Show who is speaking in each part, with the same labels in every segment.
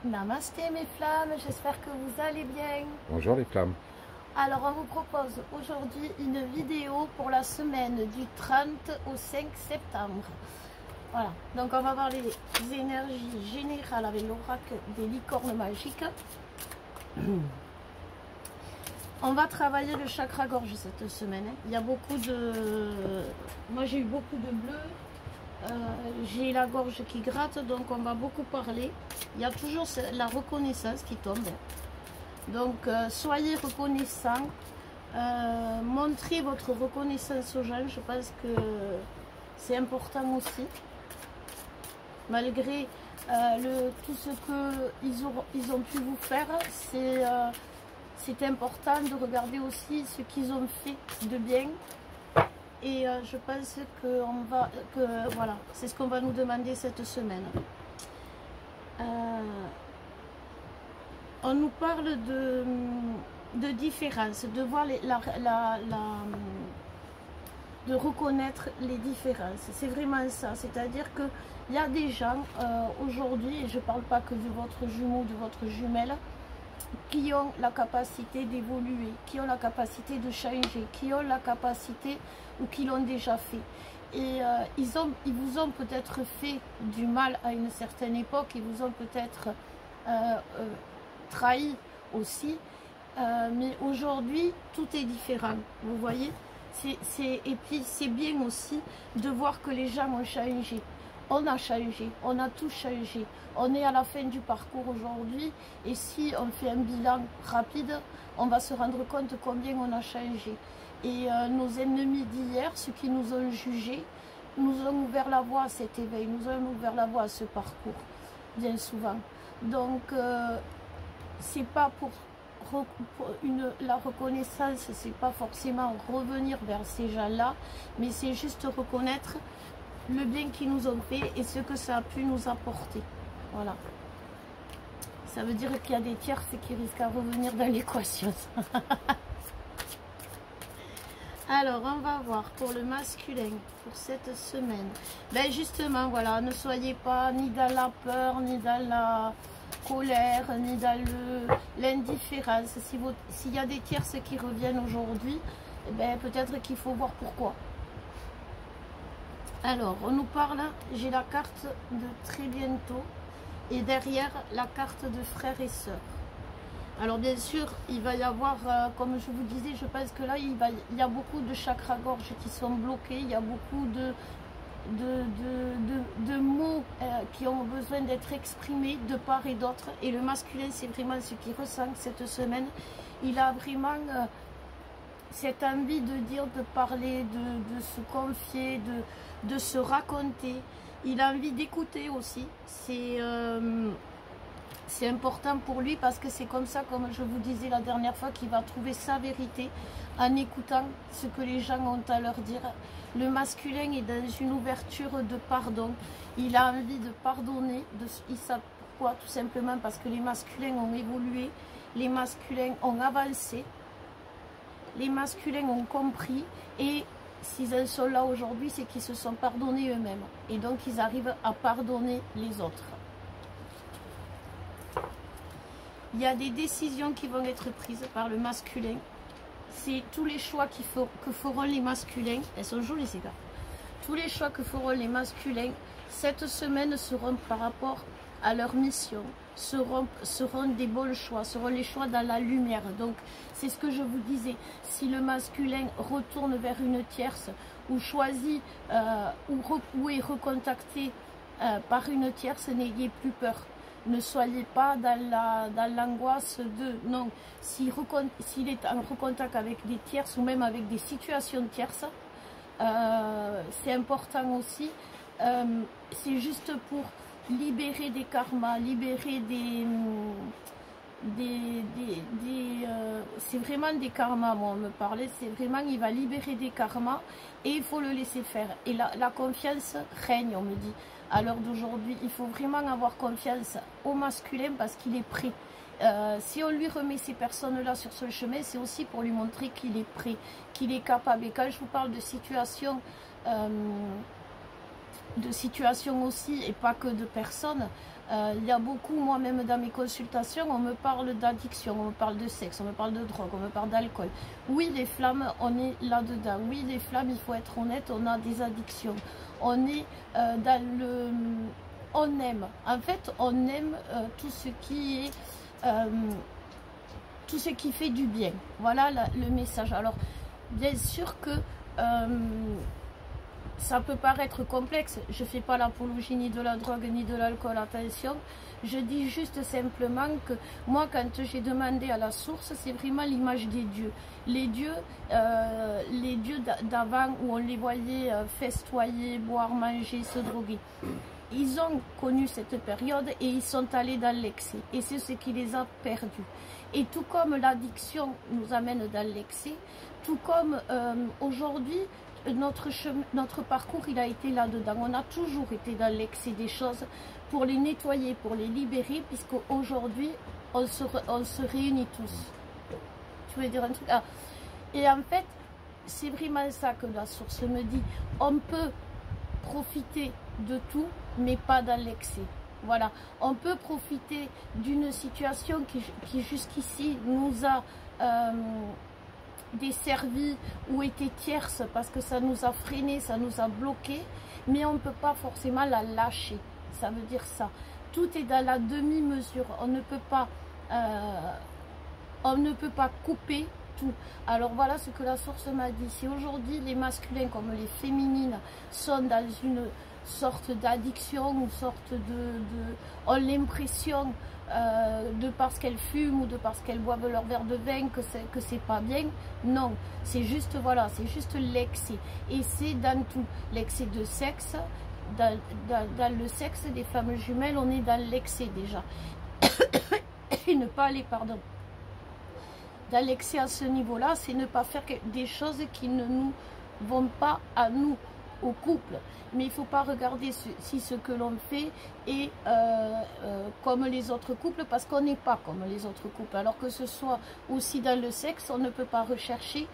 Speaker 1: Namasté mes flammes, j'espère que vous allez bien.
Speaker 2: Bonjour les flammes.
Speaker 1: Alors on vous propose aujourd'hui une vidéo pour la semaine du 30 au 5 septembre. Voilà, donc on va voir les énergies générales avec l'oracle des licornes magiques. On va travailler le chakra gorge cette semaine. Il y a beaucoup de... Moi j'ai eu beaucoup de bleu. J'ai la gorge qui gratte, donc on va beaucoup parler. Il y a toujours la reconnaissance qui tombe. Donc soyez reconnaissants. Montrez votre reconnaissance aux gens. Je pense que c'est important aussi. Malgré tout ce qu'ils ont pu vous faire, c'est important de regarder aussi ce qu'ils ont fait de bien. Et je pense voilà, c'est ce qu'on va nous demander cette semaine. On nous parle de différence, de voir de reconnaître les différences. C'est vraiment ça. C'est-à-dire qu'il y a des gens aujourd'hui, et je ne parle pas que de votre jumeau, de votre jumelle, qui ont la capacité d'évoluer, qui ont la capacité de changer, qui ont la capacité ou qui l'ont déjà fait. Et ils vous ont peut-être fait du mal à une certaine époque, ils vous ont peut-être trahi aussi, mais aujourd'hui tout est différent, vous voyez. Et puis c'est bien aussi de voir que les gens ont changé. On a changé, on a tout changé. On est à la fin du parcours aujourd'hui et si on fait un bilan rapide, on va se rendre compte combien on a changé. Et nos ennemis d'hier, ceux qui nous ont jugés, nous ont ouvert la voie à cet éveil, nous ont ouvert la voie à ce parcours, bien souvent. Donc, c'est pas pour la reconnaissance, c'est pas forcément revenir vers ces gens-là, mais c'est juste reconnaître le bien qu'ils nous ont fait et ce que ça a pu nous apporter. Voilà. Ça veut dire qu'il y a des tierces qui risquent à revenir dans l'équation. Alors, on va voir pour le masculin, pour cette semaine. Ben justement, voilà, ne soyez pas ni dans la peur, ni dans la colère, ni dans l'indifférence. S'il y a des tierces qui reviennent aujourd'hui, ben, peut-être qu'il faut voir pourquoi. Alors, on nous parle, j'ai la carte de très bientôt et derrière la carte de frères et sœurs. Alors bien sûr, il va y avoir, comme je vous disais, je pense que là, il y a beaucoup de chakras gorge qui sont bloqués, il y a beaucoup de mots qui ont besoin d'être exprimés de part et d'autre. Et le masculin, c'est vraiment ce qu'il ressent cette semaine. Il a vraiment cette envie de dire, de parler, de se confier, de se raconter. Il a envie d'écouter aussi. C'est important pour lui parce que c'est comme ça, comme je vous disais la dernière fois, qu'il va trouver sa vérité en écoutant ce que les gens ont à leur dire. Le masculin est dans une ouverture de pardon. Il a envie de pardonner. Il sait pourquoi? Tout simplement parce que les masculins ont évolué, les masculins ont avancé, les masculins ont compris et s'ils en sont là aujourd'hui, c'est qu'ils se sont pardonnés eux-mêmes. Et donc ils arrivent à pardonner les autres. Il y a des décisions qui vont être prises par le masculin. C'est tous les choix que feront les masculins. Elles sont jolies ces cartes. Tous les choix que feront les masculins cette semaine seront par rapport à leur mission. Seront des bons choix, seront les choix dans la lumière. Donc c'est ce que je vous disais. Si le masculin retourne vers une tierce ou choisit ou est recontacté par une tierce, n'ayez plus peur. Ne soyez pas dans l'angoisse de... Non, s'il est en recontact avec des tierces ou même avec des situations tierces, c'est important aussi. C'est juste pour libérer des karmas, libérer c'est vraiment des karmas, moi on me parlait, c'est vraiment, il va libérer des karmas et il faut le laisser faire. Et la confiance règne, on me dit. À l'heure d'aujourd'hui, il faut vraiment avoir confiance au masculin parce qu'il est prêt. Si on lui remet ces personnes-là sur ce chemin, c'est aussi pour lui montrer qu'il est prêt, qu'il est capable. Et quand je vous parle de situation de situations aussi, et pas que de personnes. Il y a beaucoup, moi-même dans mes consultations, on me parle d'addiction, on me parle de sexe, on me parle de drogue, on me parle d'alcool. Oui, les flammes, on est là-dedans. Oui, les flammes, il faut être honnête, on a des addictions. On est dans le... On aime. En fait, on aime tout ce qui est... tout ce qui fait du bien. Voilà le message. Alors, bien sûr que... ça peut paraître complexe, je ne fais pas l'apologie ni de la drogue ni de l'alcool, attention. Je dis juste simplement que moi, quand j'ai demandé à la source, c'est vraiment l'image des dieux. Les dieux d'avant où on les voyait festoyer, boire, manger, se droguer. Ils ont connu cette période et ils sont allés dans l'excès. Et c'est ce qui les a perdus. Et tout comme l'addiction nous amène dans l'excès, tout comme aujourd'hui, notre parcours, il a été là-dedans. On a toujours été dans l'excès des choses pour les nettoyer, pour les libérer, puisqu'aujourd'hui, on se réunit tous. Tu veux dire un truc? Et en fait, c'est vraiment ça que la source me dit. On peut profiter de tout, mais pas dans l'excès. Voilà, on peut profiter d'une situation qui jusqu'ici nous a desservi ou été tierce parce que ça nous a freiné, ça nous a bloqué, mais on ne peut pas forcément la lâcher. Ça veut dire ça. Tout est dans la demi-mesure. On ne peut pas couper tout. Alors voilà ce que la source m'a dit. Si aujourd'hui les masculins comme les féminines sont dans une sorte d'addiction ou sorte ont l'impression de parce qu'elles fument ou de parce qu'elles boivent leur verre de vin que c'est pas bien, non, c'est juste voilà, c'est juste l'excès, et c'est dans tout, l'excès de sexe, dans le sexe des femmes jumelles, on est dans l'excès déjà. Et ne pas aller, pardon, dans l'excès à ce niveau là, c'est ne pas faire des choses qui ne nous vont pas à nous, au couple. Mais il ne faut pas regarder si ce que l'on fait est comme les autres couples, parce qu'on n'est pas comme les autres couples. Alors que ce soit aussi dans le sexe, on ne peut pas rechercher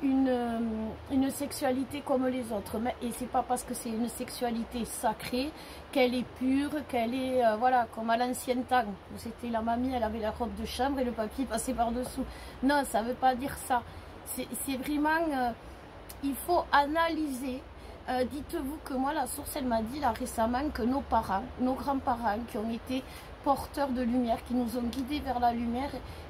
Speaker 1: une sexualité comme les autres. Et c'est pas parce que c'est une sexualité sacrée qu'elle est pure, qu'elle est voilà, comme à l'ancien temps où c'était la mamie, elle avait la robe de chambre et le papy passait par dessous. Non, ça ne veut pas dire ça. C'est vraiment il faut analyser. Dites-vous que moi, la source, elle m'a dit là récemment que nos parents, nos grands-parents qui ont été porteurs de lumière, qui nous ont guidés vers la lumière,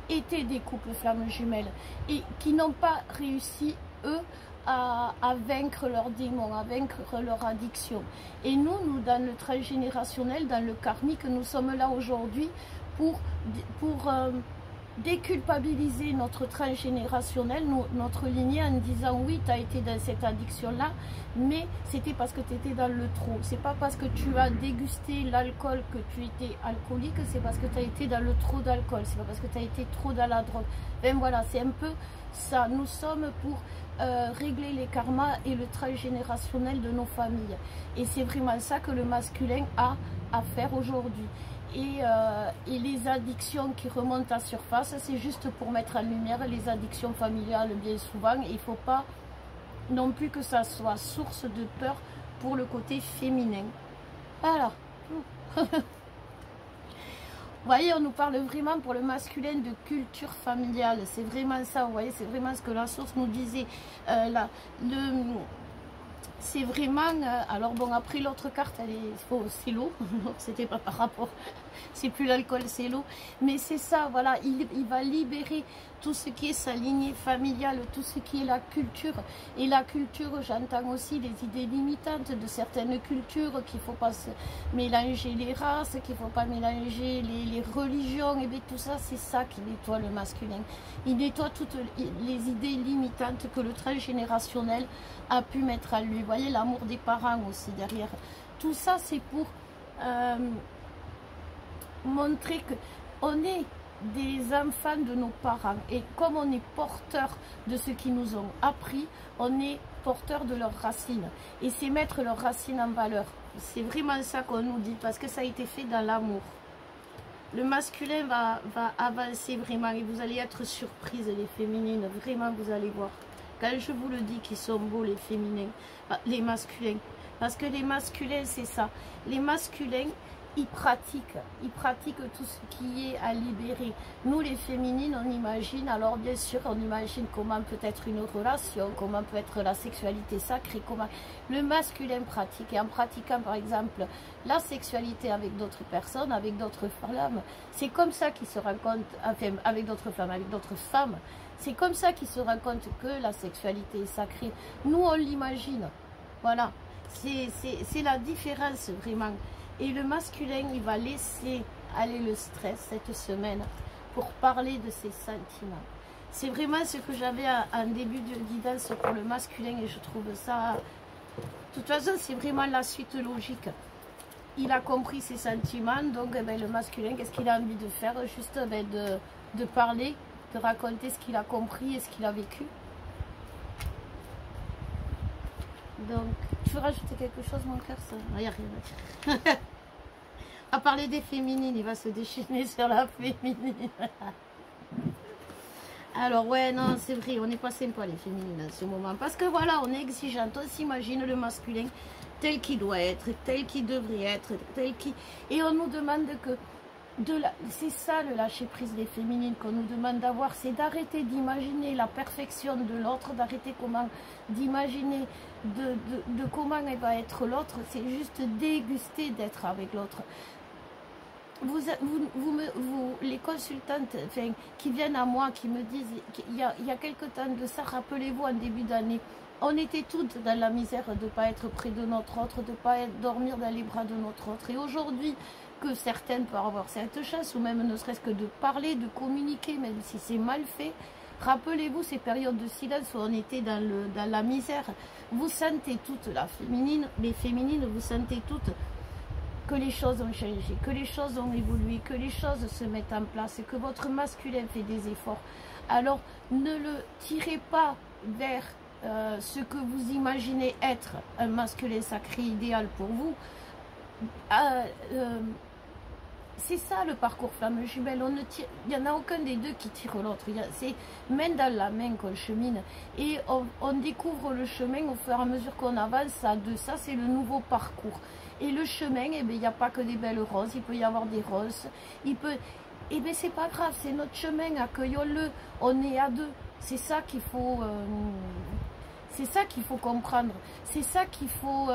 Speaker 1: étaient des couples flammes jumelles et qui n'ont pas réussi, eux, à vaincre leurs démons, à vaincre leur addiction. Et nous, dans le transgénérationnel, dans le karmique, nous sommes là aujourd'hui pour déculpabiliser notre transgénérationnel, notre lignée, en disant oui, tu as été dans cette addiction-là, mais c'était parce que tu étais dans le trop. C'est pas parce que tu as dégusté l'alcool que tu étais alcoolique, c'est parce que tu as été dans le trop d'alcool, c'est pas parce que tu as été trop dans la drogue. Ben voilà, c'est un peu ça. Nous sommes pour régler les karmas et le transgénérationnel de nos familles. Et c'est vraiment ça que le masculin a à faire aujourd'hui. Et les addictions qui remontent à surface, c'est juste pour mettre en lumière les addictions familiales bien souvent. Il ne faut pas non plus que ça soit source de peur pour le côté féminin. Voilà. Vous voyez, on nous parle vraiment pour le masculin de culture familiale. C'est vraiment ça, vous voyez, c'est vraiment ce que la source nous disait. C'est vraiment, alors bon, après l'autre carte, elle est, c'est l'eau, c'était pas par rapport, c'est plus l'alcool, c'est l'eau, mais c'est ça, voilà, il va libérer tout ce qui est sa lignée familiale, tout ce qui est la culture, et la culture, j'entends aussi les idées limitantes de certaines cultures, qu'il ne faut pas mélanger les races, qu'il ne faut pas mélanger les religions, et bien tout ça, c'est ça qui nettoie le masculin, il nettoie toutes les idées limitantes que le transgénérationnel a pu mettre à lui. Vous voyez, l'amour des parents aussi derrière. Tout ça, c'est pour montrer que on est des enfants de nos parents. Et comme on est porteur de ce qu'ils nous ont appris, on est porteur de leurs racines. Et c'est mettre leurs racines en valeur. C'est vraiment ça qu'on nous dit, parce que ça a été fait dans l'amour. Le masculin va avancer vraiment, et vous allez être surprises, les féminines. Vraiment, vous allez voir. Quand je vous le dis qu'ils sont beaux, les féminins, les masculins, Parce que les masculins, c'est ça. Les masculins, ils pratiquent tout ce qui est à libérer. Nous, les féminines, on imagine, alors bien sûr, on imagine comment peut être une relation, comment peut être la sexualité sacrée, comment le masculin pratique. Et en pratiquant, par exemple, la sexualité avec d'autres personnes, avec d'autres femmes, c'est comme ça qu'ils se rendent compte, enfin, avec d'autres femmes, avec d'autres femmes, c'est comme ça qu'ils se rendent compte que la sexualité est sacrée. Nous, on l'imagine. Voilà. C'est la différence, vraiment. Et le masculin, il va laisser aller le stress cette semaine pour parler de ses sentiments. C'est vraiment ce que j'avais en début de guidance pour le masculin et je trouve ça... De toute façon, c'est vraiment la suite logique. Il a compris ses sentiments, donc eh ben, le masculin, qu'est-ce qu'il a envie de faire? Juste eh ben, de parler, de raconter ce qu'il a compris et ce qu'il a vécu. Donc, tu veux rajouter quelque chose, mon cœur? Il n'y a rien à dire. À parler des féminines, il va se déchaîner sur la féminine. Alors, ouais, non, c'est vrai, on n'est pas sympa, les féminines, en ce moment. Parce que voilà, on est exigeante, on s'imagine le masculin tel qu'il doit être, tel qu'il devrait être, tel qu'il... Et on nous demande que... C'est ça le lâcher-prise des féminines qu'on nous demande d'avoir, c'est d'arrêter d'imaginer la perfection de l'autre, d'arrêter d'imaginer de comment elle va être l'autre, c'est juste déguster d'être avec l'autre. Les consultantes enfin, qui viennent à moi, qui me disent, il y a quelque temps de ça, rappelez-vous, en début d'année, on était toutes dans la misère de ne pas être près de notre autre, de ne pas dormir dans les bras de notre autre. Et aujourd'hui, que certaines peuvent avoir cette chance, ou même ne serait-ce que de parler, de communiquer, même si c'est mal fait. Rappelez-vous ces périodes de silence où on était dans la misère. Vous sentez toutes, les féminines, vous sentez toutes que les choses ont changé, que les choses ont évolué, que les choses se mettent en place et que votre masculin fait des efforts. Alors, ne le tirez pas vers ce que vous imaginez être un masculin sacré idéal pour vous. C'est ça le parcours flamme jumelle. Il n'y en a aucun des deux qui tire l'autre. C'est main dans la main qu'on chemine. Et on découvre le chemin au fur et à mesure qu'on avance à deux. Ça, c'est le nouveau parcours. Et le chemin, eh bien, il n'y a pas que des belles roses. Il peut y avoir des roses. Eh bien, c'est pas grave. C'est notre chemin. Accueillons-le. On est à deux. C'est ça qu'il faut... c'est ça qu'il faut comprendre. C'est ça qu'il faut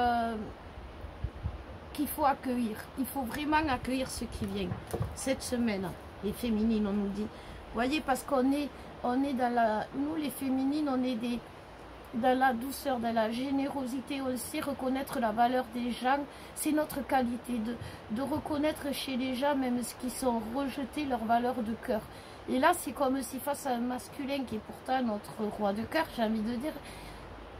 Speaker 1: accueillir. Il faut vraiment accueillir ce qui vient. Cette semaine, les féminines, on nous dit. Vous voyez, parce qu'on est dans la... Nous, les féminines, on est dans la douceur, dans la générosité. On sait reconnaître la valeur des gens. C'est notre qualité de reconnaître chez les gens, même ceux qui sont rejetés, leur valeur de cœur. Et là, c'est comme si face à un masculin qui est pourtant notre roi de cœur, j'ai envie de dire...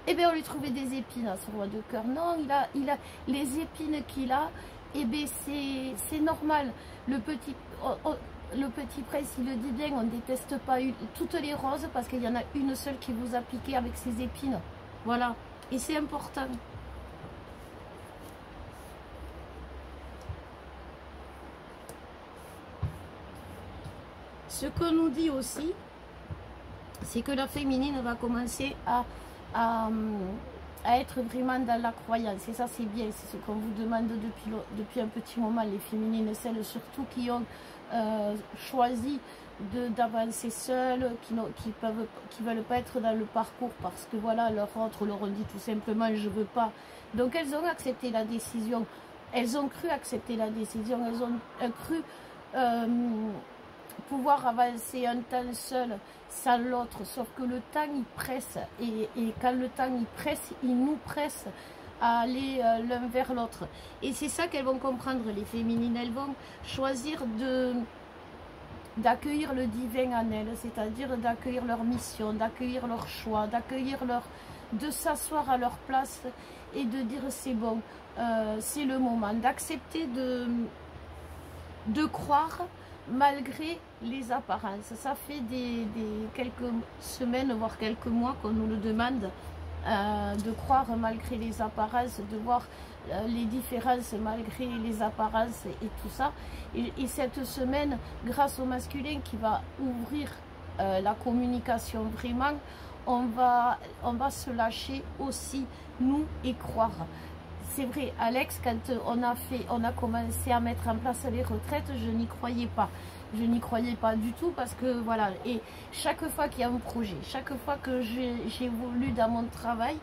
Speaker 1: Eh bien, on lui trouvait des épines à ce roi de cœur. Non, il a les épines qu'il a. Eh bien, c'est normal. Le petit prince, il le dit bien, on ne déteste pas toutes les roses parce qu'il y en a une seule qui vous a piqué avec ses épines. Voilà. Et c'est important. Ce que nous dit aussi, c'est que la féminine va commencer à être vraiment dans la croyance. Et ça, c'est bien. C'est ce qu'on vous demande depuis un petit moment, les féminines, celles surtout qui ont choisi d'avancer seules, qui veulent pas être dans le parcours parce que voilà, leur autre leur ont dit tout simplement je veux pas. Donc elles ont accepté la décision. Elles ont cru accepter la décision. Elles ont cru pouvoir avancer un temps seul sans l'autre, sauf que le temps il presse et quand le temps il presse, il nous presse à aller l'un vers l'autre. Et c'est ça qu'elles vont comprendre, les féminines. Elles vont choisir d'accueillir le divin en elles, c'est-à-dire d'accueillir leur mission, d'accueillir leur choix, de s'asseoir à leur place et de dire c'est bon, c'est le moment, d'accepter de croire malgré les apparences. Ça fait quelques semaines, voire quelques mois qu'on nous le demande, de croire malgré les apparences, de voir les différences malgré les apparences et tout ça. Et cette semaine, grâce au masculin qui va ouvrir la communication vraiment, on va se lâcher aussi, nous, et croire. c'est vrai, Alex, quand on a commencé à mettre en place les retraites, je n'y croyais pas. Je n'y croyais pas du tout parce que voilà, et chaque fois qu'il y a un projet, chaque fois que j'évolue dans mon travail,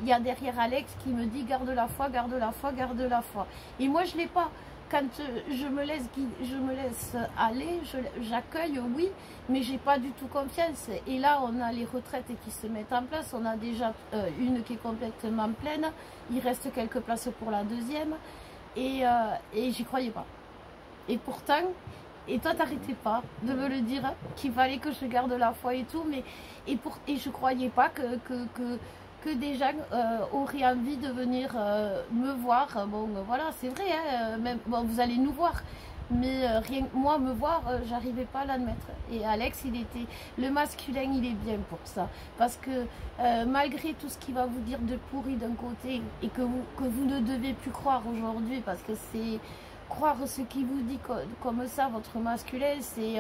Speaker 1: il y a derrière Alex qui me dit garde la foi, garde la foi, garde la foi. Et moi je l'ai pas. Quand je me laisse aller, j'accueille, oui, mais j'ai pas du tout confiance. Et là, on a les retraites qui se mettent en place. On a déjà une qui est complètement pleine. Il reste quelques places pour la deuxième. Et j'y croyais pas. Et pourtant, et toi, t'arrêtais pas de me le dire, qu'il fallait que je garde la foi et tout. Mais, et je croyais pas que des gens auraient envie de venir me voir. Bon, voilà, c'est vrai, hein, même, bon, vous allez nous voir. Mais rien, moi, me voir, j'arrivais pas à l'admettre. Et Alex, le masculin, il est bien pour ça. Parce que malgré tout ce qu'il va vous dire de pourri d'un côté, et que vous ne devez plus croire aujourd'hui, parce que c'est croire ce qu'il vous dit comme ça, votre masculin, c'est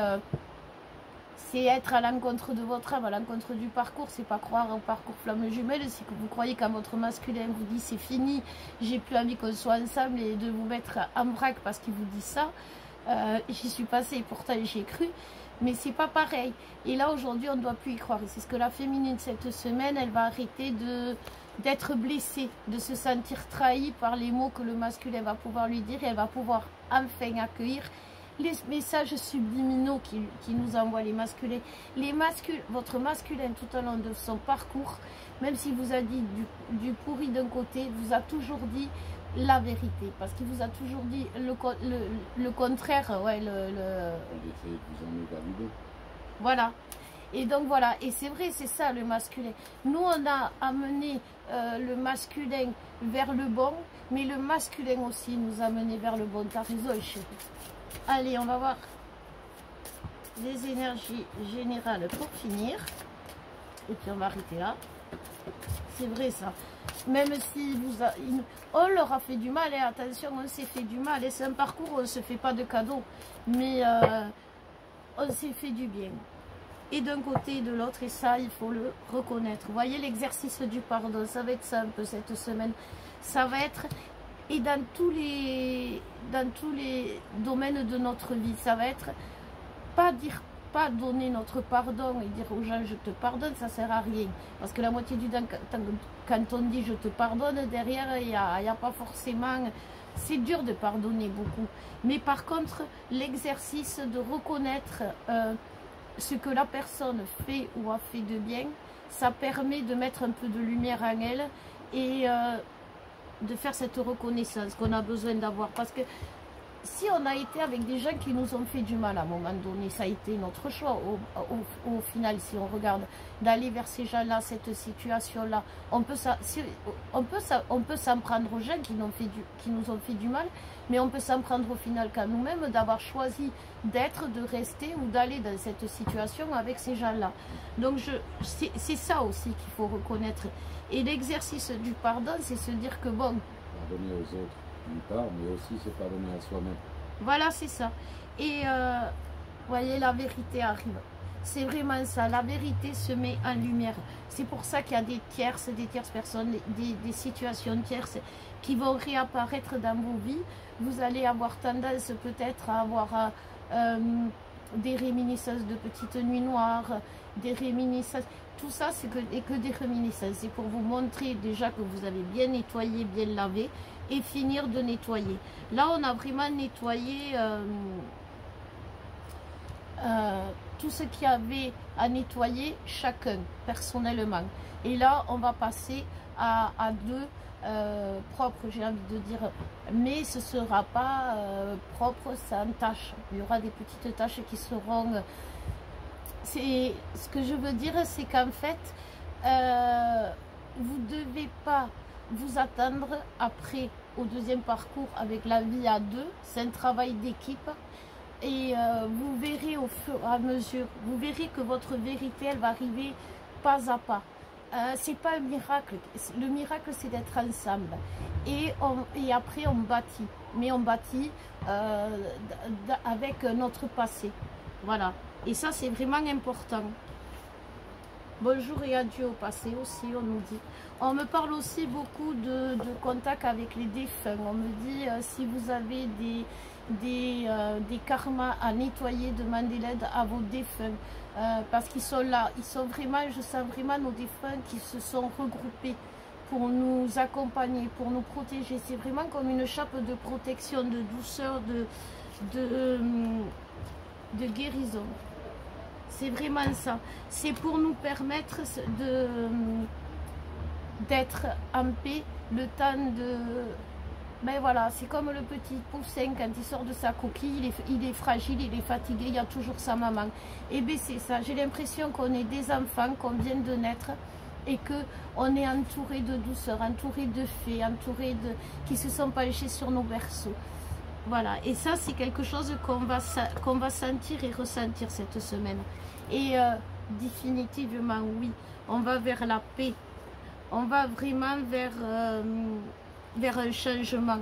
Speaker 1: être à l'encontre de votre âme, à l'encontre du parcours. C'est pas croire au parcours flamme jumelle, c'est que vous croyez qu'à votre masculin vous dit c'est fini, j'ai plus envie qu'on soit ensemble, et de vous mettre en vrac parce qu'il vous dit ça. J'y suis passée et pourtant j'y ai cru, mais c'est pas pareil. Et là aujourd'hui on ne doit plus y croire. C'est ce que la féminine cette semaine, elle va arrêter d'être blessée, de se sentir trahie par les mots que le masculin va pouvoir lui dire, et elle va pouvoir enfin accueillir les messages subliminaux qui nous envoient les masculins. Votre masculin tout au long de son parcours, même s'il vous a dit du pourri d'un côté, vous a toujours dit la vérité, parce qu'il vous a toujours dit le contraire. Ouais, voilà. Et donc voilà, et c'est vrai, c'est ça le masculin. Nous, on a amené le masculin vers le bon, mais le masculin aussi nous a amené vers le bon. T'as raison, chérie. Allez, on va voir les énergies générales pour finir. Et puis on va arrêter là. C'est vrai ça. Même si on leur a fait du mal, et attention, on s'est fait du mal. Et c'est un parcours où on ne se fait pas de cadeaux. Mais on s'est fait du bien. Et d'un côté et de l'autre, et ça, il faut le reconnaître. Vous voyez, l'exercice du pardon, ça va être ça un peu cette semaine. Ça va être... Et dans tous les domaines de notre vie, ça va être pas donner notre pardon et dire aux gens je te pardonne, ça sert à rien. Parce que la moitié du temps, quand on dit je te pardonne, derrière il y a pas forcément, c'est dur de pardonner beaucoup. Mais par contre, l'exercice de reconnaître ce que la personne fait ou a fait de bien, ça permet de mettre un peu de lumière en elle et de faire cette reconnaissance qu'on a besoin d'avoir. Parce que si on a été avec des gens qui nous ont fait du mal à un moment donné, ça a été notre choix au final. Si on regarde d'aller vers ces gens-là, cette situation-là, on peut s'en prendre aux gens qui nous ont fait du mal, mais on peut s'en prendre au final qu'à nous-mêmes d'avoir choisi d'être, de rester ou d'aller dans cette situation avec ces gens-là. Donc c'est ça aussi qu'il faut reconnaître. Et l'exercice du pardon, c'est se dire que bon...
Speaker 2: Pardonner aux autres, d'une part, mais aussi se pardonner à soi-même.
Speaker 1: Voilà, c'est ça. Et vous voyez, la vérité arrive. C'est vraiment ça. La vérité se met en lumière. C'est pour ça qu'il y a des tierces personnes, des situations tierces qui vont réapparaître dans vos vies. Vous allez avoir tendance peut-être à avoir des réminiscences de petites nuits noires, des réminiscences. Tout ça, c'est que des réminiscences. C'est pour vous montrer déjà que vous avez bien nettoyé, bien lavé, et finir de nettoyer. Là, on a vraiment nettoyé tout ce qu'il y avait à nettoyer chacun, personnellement. Et là, on va passer à deux propres, j'ai envie de dire. Mais ce ne sera pas propre sans taches. Il y aura des petites taches qui seront... ce que je veux dire, c'est qu'en fait, vous ne devez pas vous attendre après au deuxième parcours avec la vie à deux. C'est un travail d'équipe. Et vous verrez au fur et à mesure, vous verrez que votre vérité, elle va arriver pas à pas. C'est pas un miracle. Le miracle, c'est d'être ensemble. Et après, on bâtit. Mais on bâtit avec notre passé. Voilà. Et ça, c'est vraiment important. bonjour et adieu au passé aussi, on nous dit. On me parle aussi beaucoup de contact avec les défunts. On me dit si vous avez des karmas à nettoyer, demandez l'aide à vos défunts. Parce qu'ils sont là, ils sont vraiment, je sens vraiment nos défunts qui se sont regroupés pour nous accompagner, pour nous protéger. C'est vraiment comme une chape de protection, de douceur, de guérison. C'est vraiment ça. C'est pour nous permettre d'être en paix le temps de... Ben voilà, c'est comme le petit poussin quand il sort de sa coquille, il est fragile, il est fatigué, il y a toujours sa maman. Et bien c'est ça, j'ai l'impression qu'on est des enfants, qu'on vient de naître et qu'on est entouré de douceur, entouré de fées, entouré qui se sont penchés sur nos berceaux. Voilà, et ça c'est quelque chose qu'on va sentir et ressentir cette semaine. Et définitivement oui, on va vers la paix, on va vraiment vers un changement.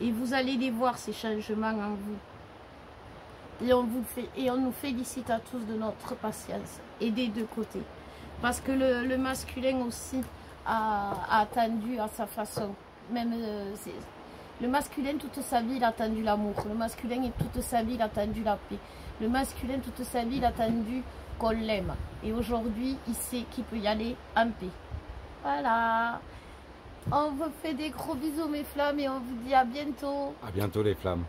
Speaker 1: Et vous allez les voir ces changements en vous. Et on nous félicite à tous de notre patience, et des deux côtés. Parce que le masculin aussi a attendu à sa façon. Même le masculin, toute sa vie, il a attendu l'amour. Le masculin, toute sa vie, il a attendu la paix. Le masculin, toute sa vie, il a attendu qu'on l'aime. Et aujourd'hui, il sait qu'il peut y aller en paix. Voilà. On vous fait des gros bisous, mes flammes, et on vous dit à bientôt.
Speaker 2: À bientôt, les flammes.